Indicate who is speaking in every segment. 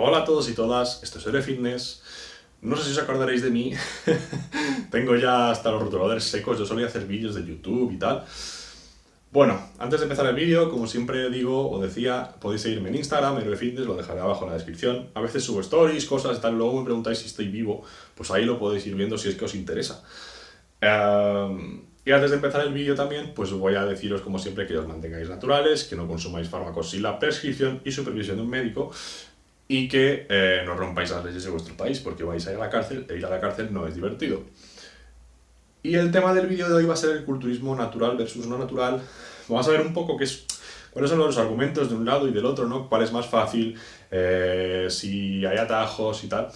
Speaker 1: Hola a todos y todas, esto es Ere Fitness. No sé si os acordaréis de mí, tengo ya hasta los rotuladores secos, yo solía hacer vídeos de YouTube y tal. Bueno, antes de empezar el vídeo, como siempre digo o decía, podéis seguirme en Instagram, Ere Fitness, lo dejaré abajo en la descripción. A veces subo stories, cosas y tal, luego me preguntáis si estoy vivo, pues ahí lo podéis ir viendo si es que os interesa. Y antes de empezar el vídeo también, pues voy a deciros como siempre que os mantengáis naturales, que no consumáis fármacos sin la prescripción y supervisión de un médico y que no rompáis las leyes de vuestro país porque vais a ir a la cárcel e ir a la cárcel no es divertido. Y el tema del vídeo de hoy va a ser el culturismo natural versus no natural. Vamos a ver un poco cuáles son los argumentos de un lado y del otro, ¿no? Cuál es más fácil, si hay atajos y tal.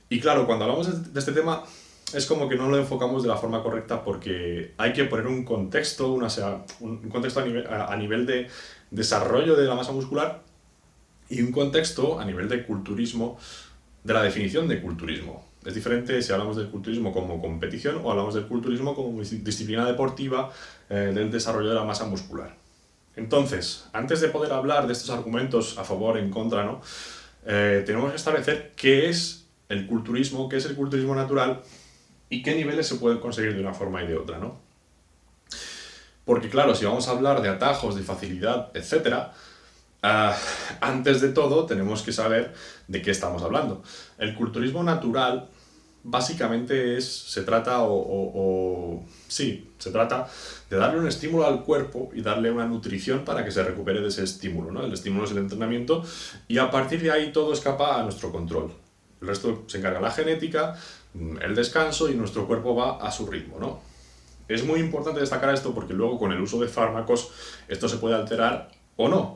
Speaker 1: Y claro, cuando hablamos de este tema es como que no lo enfocamos de la forma correcta porque hay que poner un contexto, un contexto a nivel de desarrollo de la masa muscular y un contexto a nivel de culturismo, de la definición de culturismo. Es diferente si hablamos del culturismo como competición o hablamos del culturismo como disciplina deportiva del desarrollo de la masa muscular. Entonces, antes de poder hablar de estos argumentos a favor e en contra, ¿no? Tenemos que establecer qué es el culturismo, qué es el culturismo natural y qué niveles se pueden conseguir de una forma y de otra, ¿no? Porque claro, si vamos a hablar de atajos, de facilidad, etc., antes de todo tenemos que saber de qué estamos hablando. El culturismo natural básicamente se trata de darle un estímulo al cuerpo y darle una nutrición para que se recupere de ese estímulo, ¿no? El estímulo es el entrenamiento y a partir de ahí todo escapa a nuestro control. El resto se encarga la genética, el descanso y nuestro cuerpo va a su ritmo, ¿no? Es muy importante destacar esto porque luego con el uso de fármacos esto se puede alterar o no.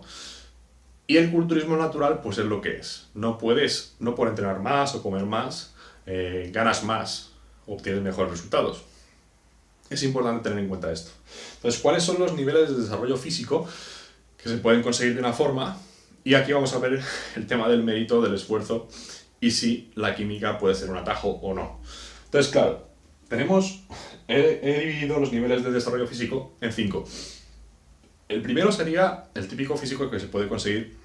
Speaker 1: Y el culturismo natural pues es lo que es. No por entrenar más o comer más, ganas más, obtienes mejores resultados. Es importante tener en cuenta esto. Entonces, ¿cuáles son los niveles de desarrollo físico que se pueden conseguir de una forma? Y aquí vamos a ver el tema del mérito, del esfuerzo y si la química puede ser un atajo o no. Entonces, claro, he dividido los niveles de desarrollo físico en 5. El primero sería el típico físico que se puede conseguir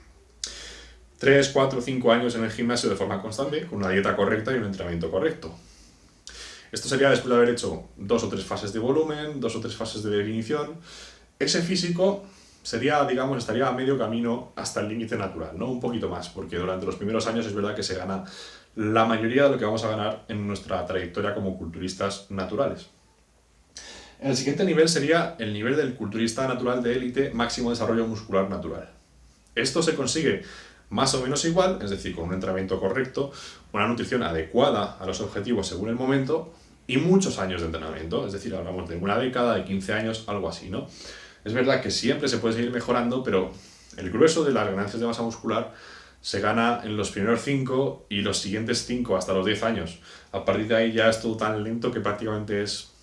Speaker 1: 3, 4, 5 años en el gimnasio de forma constante, con una dieta correcta y un entrenamiento correcto. Esto sería después de haber hecho 2 o 3 fases de volumen, 2 o 3 fases de definición. Ese físico estaría a medio camino hasta el límite natural, ¿no? Un poquito más, porque durante los primeros años es verdad que se gana la mayoría de lo que vamos a ganar en nuestra trayectoria como culturistas naturales. El siguiente nivel sería el nivel del culturista natural de élite, máximo desarrollo muscular natural. Esto se consigue más o menos igual, es decir, con un entrenamiento correcto, una nutrición adecuada a los objetivos según el momento y muchos años de entrenamiento, es decir, hablamos de una década, de 15 años, algo así, ¿no? Es verdad que siempre se puede seguir mejorando, pero el grueso de las ganancias de masa muscular se gana en los primeros 5 y los siguientes 5 hasta los 10 años. A partir de ahí ya es todo tan lento que prácticamente es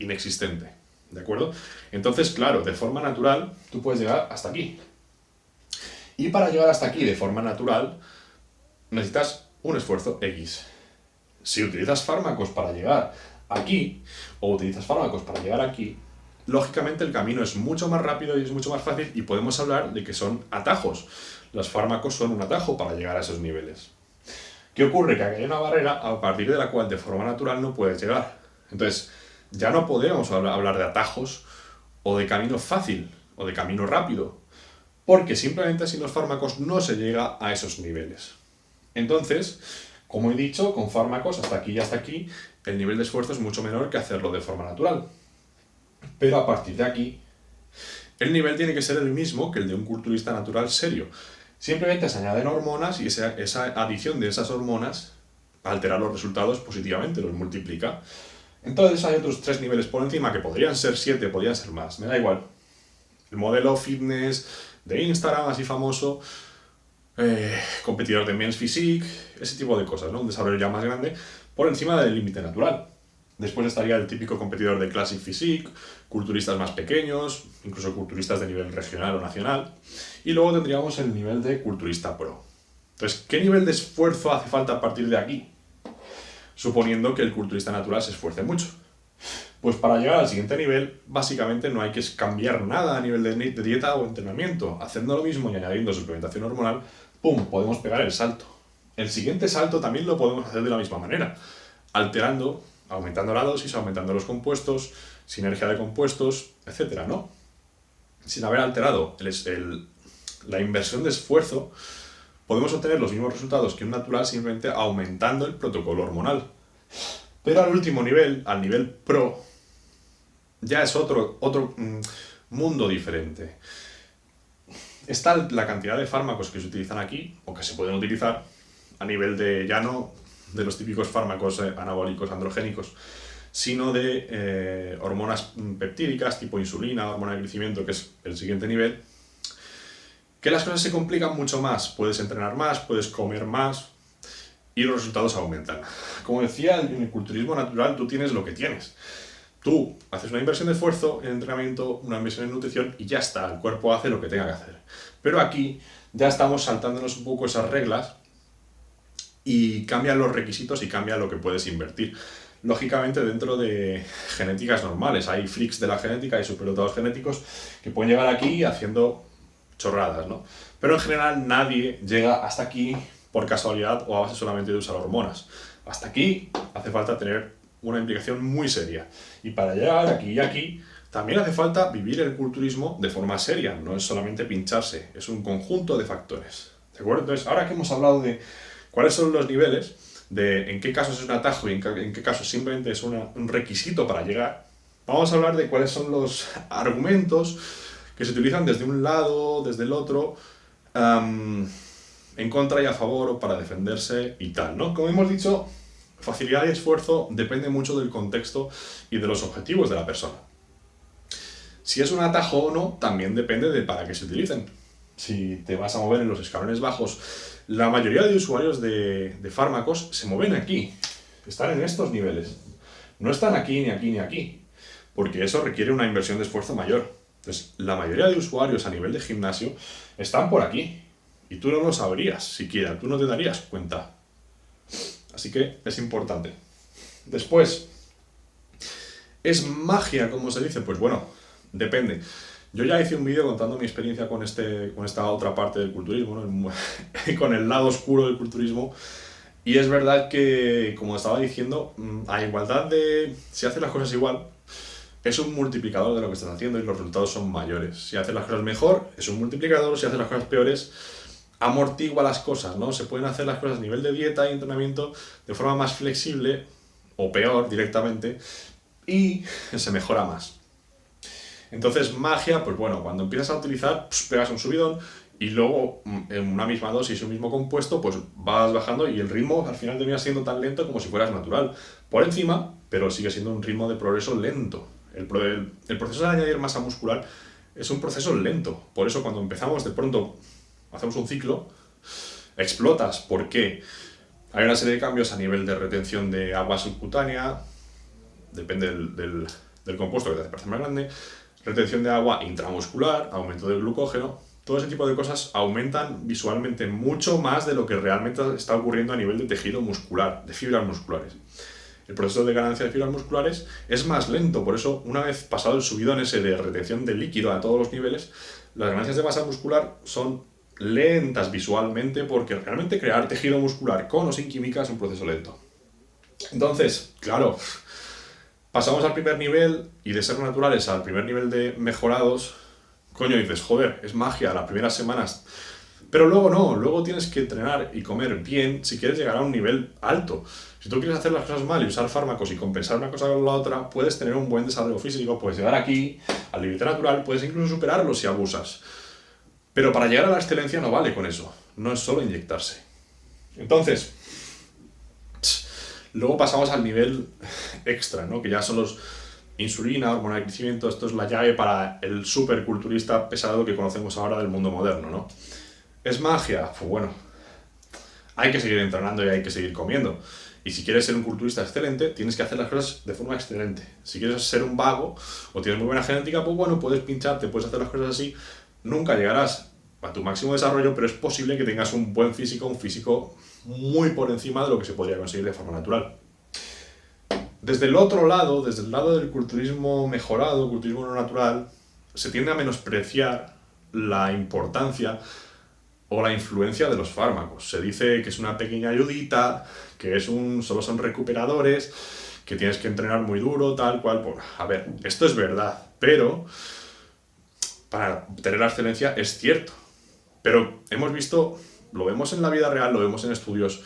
Speaker 1: inexistente, ¿de acuerdo? Entonces, claro, de forma natural tú puedes llegar hasta aquí. Y para llegar hasta aquí de forma natural necesitas un esfuerzo X. Si utilizas fármacos para llegar aquí o utilizas fármacos para llegar aquí, lógicamente el camino es mucho más rápido y es mucho más fácil y podemos hablar de que son atajos. Los fármacos son un atajo para llegar a esos niveles. ¿Qué ocurre? Que hay una barrera a partir de la cual de forma natural no puedes llegar. Entonces, ya no podemos hablar de atajos o de camino fácil o de camino rápido, porque simplemente sin los fármacos no se llega a esos niveles. Entonces, como he dicho, con fármacos hasta aquí y hasta aquí, el nivel de esfuerzo es mucho menor que hacerlo de forma natural. Pero a partir de aquí, el nivel tiene que ser el mismo que el de un culturista natural serio. Simplemente se añaden hormonas y esa adición de esas hormonas altera los resultados positivamente, los multiplica. Entonces hay otros 3 niveles por encima que podrían ser 7, podrían ser más, me da igual. El modelo fitness de Instagram, así famoso, competidor de Men's Physique, ese tipo de cosas, ¿no? Un desarrollo ya más grande por encima del límite natural. Después estaría el típico competidor de Classic Physique, culturistas más pequeños, incluso culturistas de nivel regional o nacional. Y luego tendríamos el nivel de culturista pro. Entonces, ¿qué nivel de esfuerzo hace falta a partir de aquí? Suponiendo que el culturista natural se esfuerce mucho. Pues para llegar al siguiente nivel, básicamente no hay que cambiar nada a nivel de dieta o entrenamiento. Haciendo lo mismo y añadiendo suplementación hormonal, ¡pum!, podemos pegar el salto. El siguiente salto también lo podemos hacer de la misma manera, alterando, aumentando la dosis, aumentando los compuestos, sinergia de compuestos, etcétera, ¿no? Sin haber alterado la inversión de esfuerzo, podemos obtener los mismos resultados que un natural simplemente aumentando el protocolo hormonal. Pero al último nivel, al nivel pro, ya es otro mundo diferente. Está la cantidad de fármacos que se utilizan aquí, o que se pueden utilizar, a nivel de, ya no de los típicos fármacos anabólicos androgénicos, sino de hormonas peptídicas, tipo insulina, hormona de crecimiento, que es el siguiente nivel, que las cosas se complican mucho más. Puedes entrenar más, puedes comer más, y los resultados aumentan. Como decía, en el culturismo natural tú tienes lo que tienes. Tú haces una inversión de esfuerzo en entrenamiento, una inversión en nutrición y ya está, el cuerpo hace lo que tenga que hacer. Pero aquí ya estamos saltándonos un poco esas reglas y cambian los requisitos y cambia lo que puedes invertir. Lógicamente dentro de genéticas normales, hay freaks de la genética, hay superdotados genéticos que pueden llegar aquí haciendo chorradas, ¿no? Pero en general nadie llega hasta aquí por casualidad o a base solamente de usar hormonas. Hasta aquí hace falta tener una implicación muy seria. Y para llegar aquí y aquí, también hace falta vivir el culturismo de forma seria, no es solamente pincharse, es un conjunto de factores. ¿De acuerdo? Entonces, ahora que hemos hablado de cuáles son los niveles, de en qué casos es un atajo y en qué casos simplemente es un requisito para llegar, vamos a hablar de cuáles son los argumentos que se utilizan desde un lado, desde el otro, en contra y a favor o para defenderse y tal, ¿no? Como hemos dicho, facilidad y esfuerzo depende mucho del contexto y de los objetivos de la persona. Si es un atajo o no, también depende de para qué se utilicen. Si te vas a mover en los escalones bajos, la mayoría de usuarios de fármacos se mueven aquí, están en estos niveles. No están aquí, ni aquí, ni aquí, porque eso requiere una inversión de esfuerzo mayor. Entonces, la mayoría de usuarios a nivel de gimnasio están por aquí, y tú no lo sabrías siquiera, tú no te darías cuenta. Así que es importante. Después, ¿es magia, como se dice? Pues bueno, depende. Yo ya hice un vídeo contando mi experiencia con esta otra parte del culturismo, ¿no? Con el lado oscuro del culturismo. Y es verdad que, como estaba diciendo, a igualdad de... Si haces las cosas igual, es un multiplicador de lo que estás haciendo y los resultados son mayores. Si haces las cosas mejor, es un multiplicador. Si haces las cosas peores, amortigua las cosas, ¿no? Se pueden hacer las cosas a nivel de dieta y entrenamiento de forma más flexible, o peor directamente, y se mejora más. Entonces, magia, pues bueno, cuando empiezas a utilizar, pues pegas un subidón y luego en una misma dosis y un mismo compuesto, pues vas bajando y el ritmo al final termina siendo tan lento como si fueras natural. Por encima, pero sigue siendo un ritmo de progreso lento. El proceso de añadir masa muscular es un proceso lento. Por eso cuando empezamos, de pronto hacemos un ciclo, explotas. ¿Por qué? Hay una serie de cambios a nivel de retención de agua subcutánea, depende del compuesto que te hace parecer más grande, retención de agua intramuscular, aumento del glucógeno, todo ese tipo de cosas aumentan visualmente mucho más de lo que realmente está ocurriendo a nivel de tejido muscular, de fibras musculares. El proceso de ganancia de fibras musculares es más lento, por eso una vez pasado el subidón ese de retención de líquido a todos los niveles, las ganancias de masa muscular son lentas visualmente porque realmente crear tejido muscular con o sin química es un proceso lento. Entonces, claro, pasamos al primer nivel y de ser naturales al primer nivel de mejorados, coño, dices, joder, es magia las primeras semanas. Pero luego no, luego tienes que entrenar y comer bien si quieres llegar a un nivel alto. Si tú quieres hacer las cosas mal y usar fármacos y compensar una cosa con la otra, puedes tener un buen desarrollo físico, puedes llegar aquí, al límite natural, puedes incluso superarlo si abusas. Pero para llegar a la excelencia no vale con eso, no es solo inyectarse. Entonces, luego pasamos al nivel extra, ¿no? Que ya son los insulina, hormona de crecimiento, esto es la llave para el superculturista pesado que conocemos ahora del mundo moderno, ¿no? ¿Es magia? Pues bueno, hay que seguir entrenando y hay que seguir comiendo. Y si quieres ser un culturista excelente, tienes que hacer las cosas de forma excelente. Si quieres ser un vago o tienes muy buena genética, pues bueno, puedes pincharte, puedes hacer las cosas así. Nunca llegarás a tu máximo desarrollo, pero es posible que tengas un buen físico, un físico muy por encima de lo que se podría conseguir de forma natural. Desde el otro lado, desde el lado del culturismo mejorado, culturismo no natural, se tiende a menospreciar la importancia o la influencia de los fármacos. Se dice que es una pequeña ayudita, que solo son recuperadores, que tienes que entrenar muy duro, tal cual. Pues, a ver, esto es verdad, pero para tener la excelencia es cierto. Pero hemos visto, lo vemos en la vida real, lo vemos en estudios.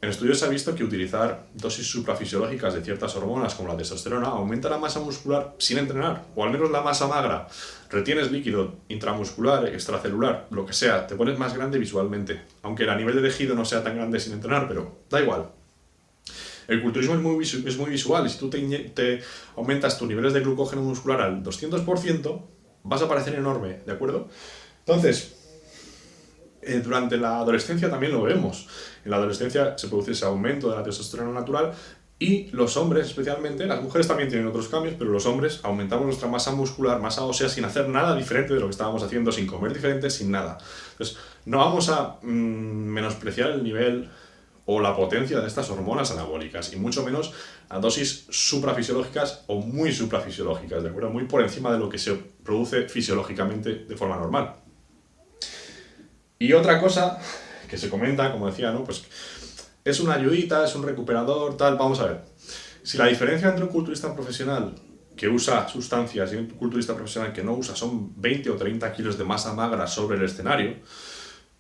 Speaker 1: En estudios se ha visto que utilizar dosis suprafisiológicas de ciertas hormonas como la testosterona aumenta la masa muscular sin entrenar, o al menos la masa magra. Retienes líquido intramuscular, extracelular, lo que sea, te pones más grande visualmente, aunque a nivel de tejido no sea tan grande sin entrenar, pero da igual. El culturismo es muy visual, y si tú te aumentas tus niveles de glucógeno muscular al 200%, vas a parecer enorme, ¿de acuerdo? Entonces, durante la adolescencia también lo vemos. En la adolescencia se produce ese aumento de la testosterona natural y los hombres especialmente, las mujeres también tienen otros cambios, pero los hombres aumentamos nuestra masa muscular, masa ósea, sin hacer nada diferente de lo que estábamos haciendo, sin comer diferente, sin nada. Entonces, no vamos a menospreciar el nivel o la potencia de estas hormonas anabólicas, y mucho menos a dosis suprafisiológicas o muy suprafisiológicas, ¿de acuerdo? Muy por encima de lo que se produce fisiológicamente de forma normal. Y otra cosa que se comenta, como decía, ¿no? Pues es una ayudita, es un recuperador, tal. Vamos a ver. Si la diferencia entre un culturista profesional que usa sustancias y un culturista profesional que no usa son 20 o 30 kilos de masa magra sobre el escenario,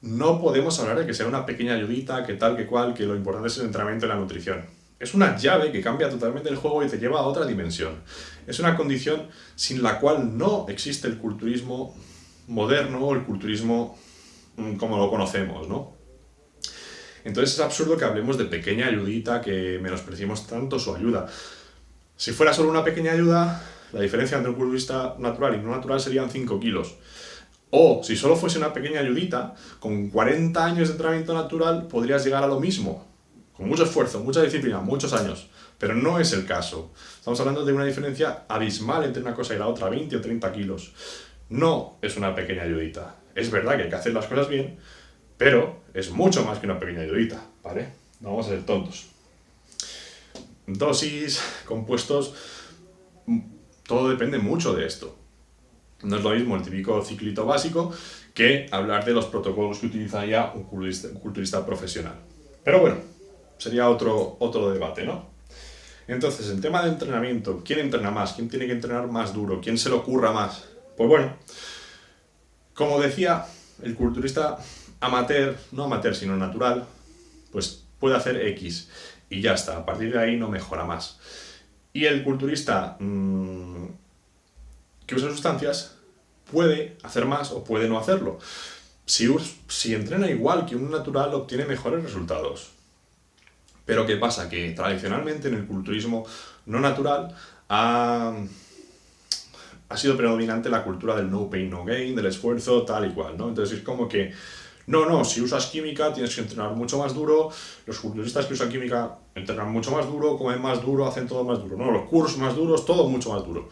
Speaker 1: no podemos hablar de que sea una pequeña ayudita, que tal, que cual, que lo importante es el entrenamiento y la nutrición. Es una llave que cambia totalmente el juego y te lleva a otra dimensión. Es una condición sin la cual no existe el culturismo moderno o el culturismo como lo conocemos, ¿no? Entonces es absurdo que hablemos de pequeña ayudita, que menospreciemos tanto su ayuda. Si fuera solo una pequeña ayuda, la diferencia entre un culturista natural y no natural serían 5 kilos. O, si solo fuese una pequeña ayudita, con 40 años de entrenamiento natural podrías llegar a lo mismo. Con mucho esfuerzo, mucha disciplina, muchos años. Pero no es el caso. Estamos hablando de una diferencia abismal entre una cosa y la otra, 20 o 30 kilos. No es una pequeña ayudita. Es verdad que hay que hacer las cosas bien, pero es mucho más que una pequeña ayudita, ¿vale? No vamos a ser tontos. Dosis, compuestos, todo depende mucho de esto. No es lo mismo el típico ciclito básico que hablar de los protocolos que utiliza ya un culturista profesional. Pero bueno, sería otro debate, ¿no? Entonces, en tema de entrenamiento, ¿quién entrena más? ¿Quién tiene que entrenar más duro? ¿Quién se le ocurra más? Pues bueno, como decía, el culturista amateur, no amateur sino natural, pues puede hacer X y ya está, a partir de ahí no mejora más. Y el culturista que usa sustancias puede hacer más o puede no hacerlo. Si entrena igual que un natural, obtiene mejores resultados. Pero ¿qué pasa? Que tradicionalmente en el culturismo no natural ha sido predominante la cultura del no pain, no gain, del esfuerzo, tal y cual, ¿no? Entonces es como que, no, si usas química tienes que entrenar mucho más duro, los culturistas que usan química entrenan mucho más duro, comen más duro, hacen todo más duro, ¿no? Los cursos más duros, todo mucho más duro.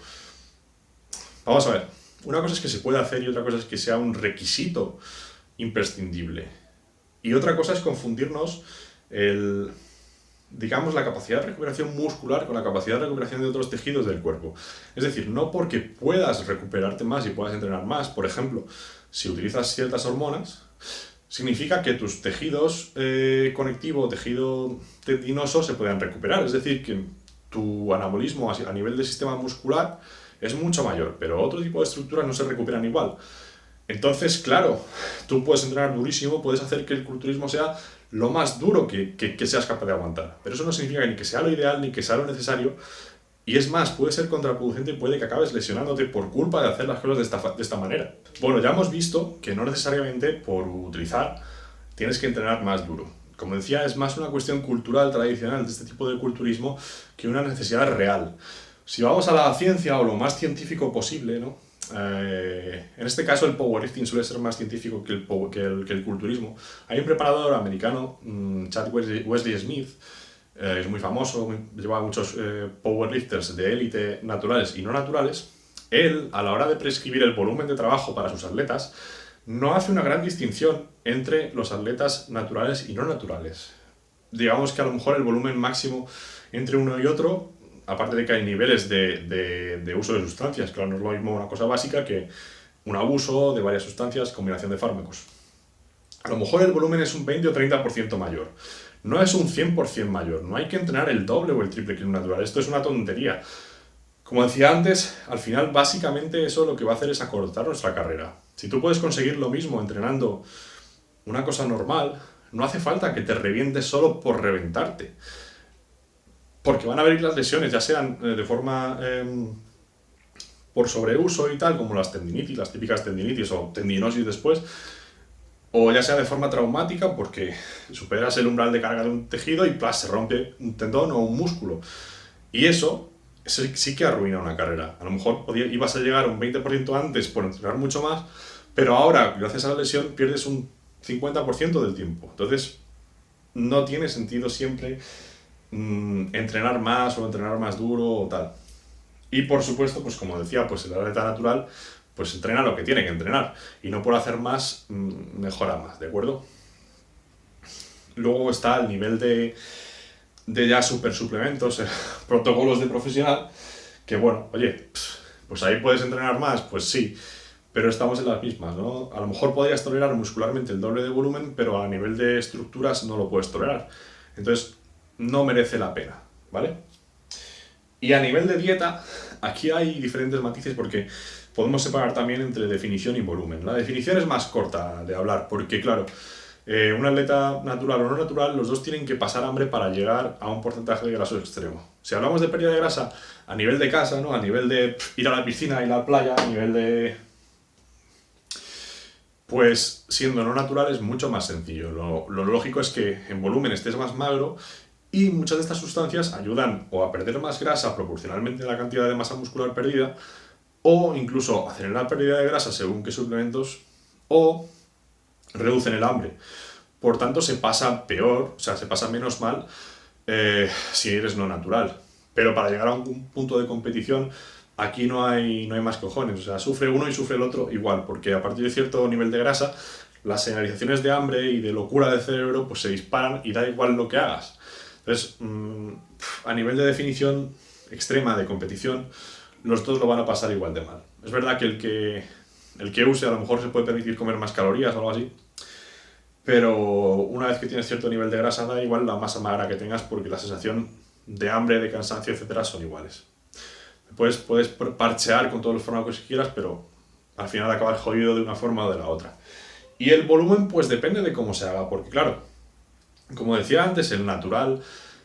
Speaker 1: Vamos a ver, una cosa es que se puede hacer y otra cosa es que sea un requisito imprescindible. Y otra cosa es confundirnos la capacidad de recuperación muscular con la capacidad de recuperación de otros tejidos del cuerpo. Es decir, no porque puedas recuperarte más y puedas entrenar más, por ejemplo, si utilizas ciertas hormonas, significa que tus tejidos conectivo, tejido tendinoso se puedan recuperar. Es decir, que tu anabolismo a nivel del sistema muscular es mucho mayor, pero otro tipo de estructuras no se recuperan igual. Entonces, claro, tú puedes entrenar durísimo, puedes hacer que el culturismo sea lo más duro que seas capaz de aguantar. Pero eso no significa ni que sea lo ideal, ni que sea lo necesario. Y es más, puede ser contraproducente y puede que acabes lesionándote por culpa de hacer las cosas de esta manera. Bueno, ya hemos visto que no necesariamente por utilizar tienes que entrenar más duro. Como decía, es más una cuestión cultural tradicional de este tipo de culturismo que una necesidad real. Si vamos a la ciencia o lo más científico posible, ¿no? En este caso el powerlifting suele ser más científico que el culturismo. Hay un preparador americano, Chad Wesley Smith, es muy famoso, lleva a muchos powerlifters de élite naturales y no naturales. Él, a la hora de prescribir el volumen de trabajo para sus atletas, no hace una gran distinción entre los atletas naturales y no naturales. Digamos que a lo mejor el volumen máximo entre uno y otro, aparte de que hay niveles de uso de sustancias, claro, no es lo mismo una cosa básica que un abuso de varias sustancias, combinación de fármacos. A lo mejor el volumen es un 20 o 30% mayor. No es un 100% mayor. No hay que entrenar el doble o el triple que un natural. Esto es una tontería. Como decía antes, al final básicamente eso lo que va a hacer es acortar nuestra carrera. Si tú puedes conseguir lo mismo entrenando una cosa normal, no hace falta que te revientes solo por reventarte. Porque van a venir las lesiones, ya sean de forma por sobreuso y tal, como las tendinitis, las típicas tendinitis o tendinosis después, o ya sea de forma traumática, porque superas el umbral de carga de un tejido y ¡plas! Se rompe un tendón o un músculo. Y eso sí que arruina una carrera. A lo mejor ibas a llegar un 20% antes por entrenar mucho más, pero ahora, gracias a la lesión, pierdes un 50% del tiempo. Entonces, no tiene sentido siempre entrenar más o entrenar más duro o tal. Y por supuesto, pues como decía, pues el atleta natural pues entrena lo que tiene que entrenar y no por hacer más mejora más, ¿de acuerdo? Luego está el nivel de ya super suplementos, protocolos de profesional, que bueno, oye, pues ahí puedes entrenar más, pues sí, pero estamos en las mismas, ¿no? A lo mejor podrías tolerar muscularmente el doble de volumen, pero a nivel de estructuras no lo puedes tolerar. Entonces, no merece la pena, ¿vale? Y a nivel de dieta, aquí hay diferentes matices porque podemos separar también entre definición y volumen. La definición es más corta de hablar porque, claro, un atleta natural o no natural, los dos tienen que pasar hambre para llegar a un porcentaje de graso extremo. Si hablamos de pérdida de grasa a nivel de casa, ¿no? A nivel de ir a la piscina, ir a la playa, a nivel de... Pues siendo no natural es mucho más sencillo. Lo lógico es que en volumen estés más magro y muchas de estas sustancias ayudan o a perder más grasa proporcionalmente a la cantidad de masa muscular perdida o incluso acelerar la pérdida de grasa según qué suplementos o reducen el hambre. Por tanto, se pasa peor, o sea, se pasa menos mal si eres no natural. Pero para llegar a un punto de competición, aquí no hay más cojones. O sea, sufre uno y sufre el otro igual, porque a partir de cierto nivel de grasa, las señalizaciones de hambre y de locura del cerebro pues se disparan y da igual lo que hagas. Entonces, a nivel de definición extrema de competición, los dos lo van a pasar igual de mal. Es verdad que el que use a lo mejor se puede permitir comer más calorías o algo así, pero una vez que tienes cierto nivel de grasa da igual la masa magra que tengas porque la sensación de hambre, de cansancio, etcétera, son iguales. Puedes parchear con todos los fármacos que quieras, pero al final acabas jodido de una forma o de la otra. Y el volumen pues depende de cómo se haga, porque claro, como decía antes, el natural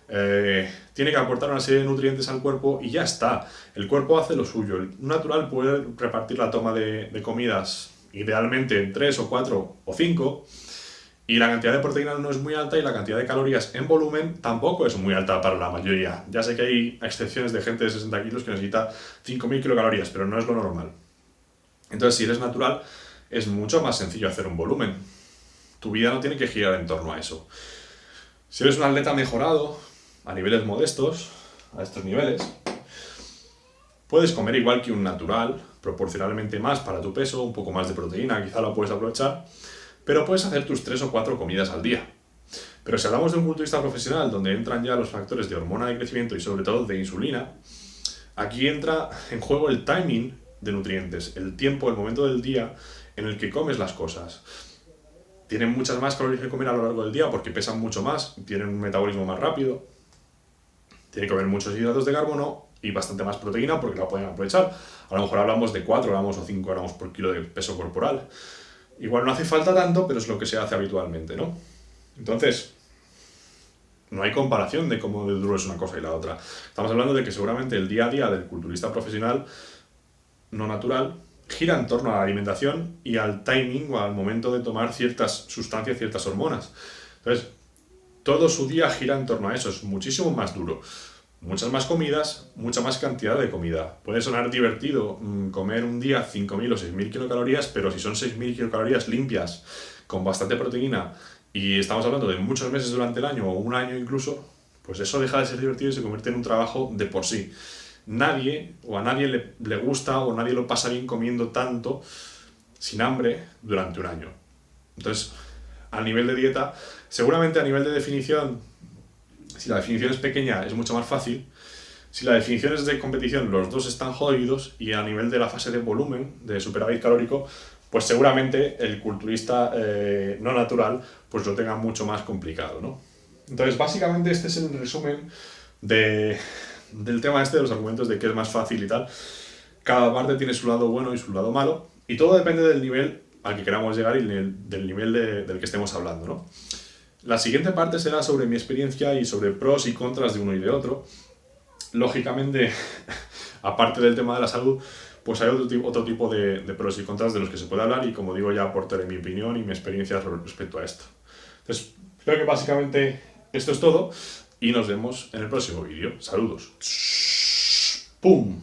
Speaker 1: tiene que aportar una serie de nutrientes al cuerpo y ya está. El cuerpo hace lo suyo. El natural puede repartir la toma de comidas idealmente en 3 o 4 o 5 y la cantidad de proteína no es muy alta y la cantidad de calorías en volumen tampoco es muy alta para la mayoría. Ya sé que hay excepciones de gente de 60 kilos que necesita 5.000 kilocalorías, pero no es lo normal. Entonces, si eres natural, es mucho más sencillo hacer un volumen. Tu vida no tiene que girar en torno a eso. Si eres un atleta mejorado, a niveles modestos, a estos niveles, puedes comer igual que un natural, proporcionalmente más para tu peso, un poco más de proteína, quizá lo puedes aprovechar, pero puedes hacer tus 3 o 4 comidas al día. Pero si hablamos de un culturista profesional, donde entran ya los factores de hormona de crecimiento y sobre todo de insulina, aquí entra en juego el timing de nutrientes, el tiempo, el momento del día en el que comes las cosas. Tienen muchas más calorías que comer a lo largo del día porque pesan mucho más, tienen un metabolismo más rápido, tienen que comer muchos hidratos de carbono y bastante más proteína porque la pueden aprovechar. A lo mejor hablamos de 4 gramos o 5 gramos por kilo de peso corporal. Igual no hace falta tanto, pero es lo que se hace habitualmente, ¿no? Entonces, no hay comparación de cómo de duro es una cosa y la otra. Estamos hablando de que seguramente el día a día del culturista profesional no natural gira en torno a la alimentación y al timing o al momento de tomar ciertas sustancias, ciertas hormonas. Entonces, todo su día gira en torno a eso, es muchísimo más duro. Muchas más comidas, mucha más cantidad de comida. Puede sonar divertido comer un día 5.000 o 6.000 kilocalorías, pero si son 6.000 kilocalorías limpias, con bastante proteína, y estamos hablando de muchos meses durante el año, o un año incluso, pues eso deja de ser divertido y se convierte en un trabajo de por sí. Nadie, o a nadie le gusta, o nadie lo pasa bien comiendo tanto, sin hambre, durante un año. Entonces, a nivel de dieta, seguramente a nivel de definición, si la definición es pequeña es mucho más fácil. Si la definición es de competición, los dos están jodidos y a nivel de la fase de volumen, de superávit calórico, pues seguramente el culturista no natural pues lo tenga mucho más complicado, ¿no? Entonces, básicamente este es el resumen del tema este, de los argumentos de qué es más fácil y tal. Cada parte tiene su lado bueno y su lado malo, y todo depende del nivel al que queramos llegar y del nivel del que estemos hablando, ¿no? La siguiente parte será sobre mi experiencia y sobre pros y contras de uno y de otro. Lógicamente, aparte del tema de la salud, pues hay otro tipo de pros y contras de los que se puede hablar, y como digo, ya aportaré mi opinión y mi experiencia respecto a esto. Entonces, creo que básicamente esto es todo y nos vemos en el próximo vídeo. Saludos. ¡Pum!